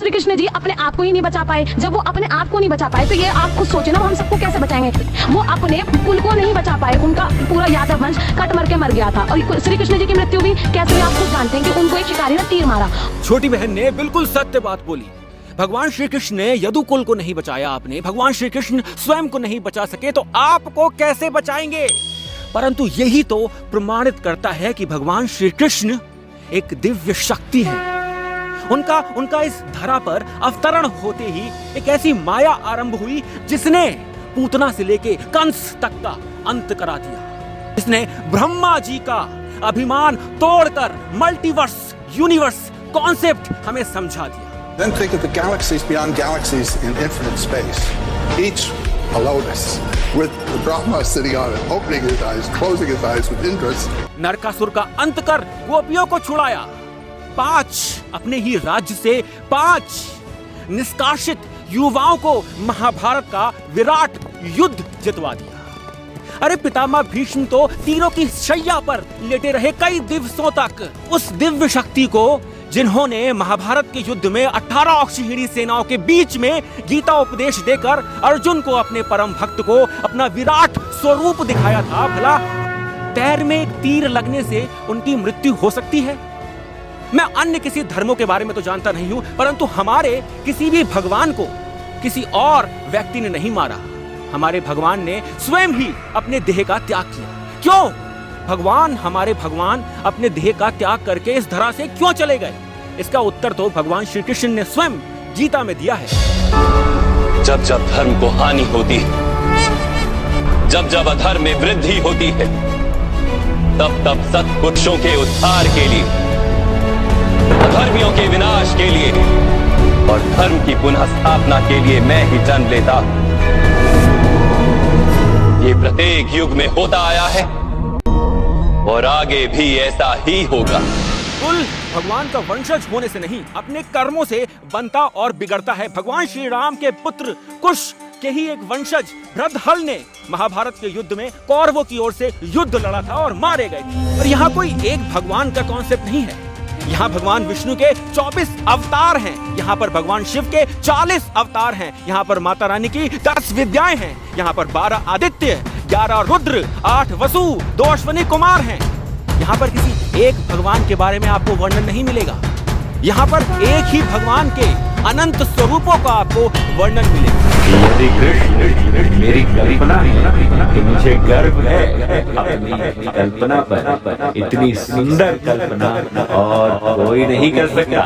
श्री कृष्ण जी अपने आप को ही नहीं बचा पाए। जब वो अपने आप को नहीं बचा पाए तो ये आप खुद सोचे ना, हम सबको कैसे बचाएंगे। वो अपने कुल को नहीं बचा पाए, उनका पूरा यादव वंश कट मर के मर गया था। और श्री कृष्ण जी की मृत्यु भी कैसे, आप खुद जानते हैं कि उनको एक शिकारी ने तीर मारा। छोटी बहन ने बिल्कुल सत्य बात बोली। भगवान श्री कृष्ण ने यदुकुल को नहीं बचाया, आपने भगवान श्री कृष्ण स्वयं को नहीं बचा सके तो आपको कैसे बचाएंगे। परंतु यही तो प्रमाणित करता है कि भगवान श्री कृष्ण एक दिव्य शक्ति है। उनका इस धरा पर अवतरण होते ही एक ऐसी माया आरंभ हुई जिसने पूतना से लेके कंस तक का अंत करा दिया। इसने ब्रह्मा जी का अभिमान तोड़कर मल्टीवर्स यूनिवर्स कॉन्सेप्ट हमें समझा दिया। Then think of the galaxies beyond galaxies in infinite space, each a lotus, with the Brahma sitting on it, opening his eyes, closing his eyes with interest. Narakasura का अंत कर गोपियों को छुड़ाया। 5 अपने ही राज्य से 5 निष्कासित युवाओं को महाभारत का विराट युद्ध जितवा दिया। अरे पितामह भीष्म तो तीरों की शैया पर लेटे रहे कई दिवसों तक। उस दिव्य शक्ति को जिन्होंने महाभारत के युद्ध में 18 अक्षौहिणी सेनाओं के बीच में गीता उपदेश देकर अर्जुन को अपने परम भक्त को अपना विराट स्वरूप दिखाया था, भला पैर में एक तीर लगने से उनकी मृत्यु हो सकती है। मैं अन्य किसी धर्मों के बारे में तो जानता नहीं हूं, परंतु हमारे किसी भी भगवान को किसी और व्यक्ति ने नहीं मारा। हमारे भगवान ने स्वयं ही अपने देह का त्याग किया। क्यों हमारे भगवान अपने देह का त्याग करके इस धरा से क्यों चले गए? इसका उत्तर तो भगवान श्री कृष्ण ने स्वयं गीता में दिया है। जब जब धर्म को हानि होती है, जब जब अधर्म में वृद्धि होती है, तब तब सत्पुरुषों के उद्धार के लिए, अधर्मियों के विनाश के लिए और धर्म की पुनः स्थापना के लिए मैं ही जन्म लेता। ये प्रत्येक युग में होता आया है और आगे भी ऐसा ही होगा। कुल भगवान का वंशज होने से नहीं, अपने कर्मों से बनता और बिगड़ता है। भगवान श्री राम के पुत्र कुश के ही एक वंशज भृतहल ने महाभारत के युद्ध में कौरवों की ओर से युद्ध लड़ा था और मारे गए थे। और यहाँ कोई एक भगवान का कॉन्सेप्ट नहीं है। यहाँ भगवान विष्णु के 24 अवतार हैं, यहाँ पर भगवान शिव के 40 अवतार हैं, यहाँ पर माता रानी की 10 विद्याएं हैं, यहाँ पर 12 आदित्य, 11 रुद्र, 8 वसु, 2 अश्विनी कुमार हैं। यहाँ पर किसी एक भगवान के बारे में आपको वर्णन नहीं मिलेगा। यहाँ पर एक ही भगवान के अनंत स्वरूपों का आपको वर्णन मिलेगा। यदि कृष्ण मेरी कल्पना है तो मुझे गर्व है अपनी कल्पना पर। इतनी सुंदर कल्पना और कोई नहीं कर सकता।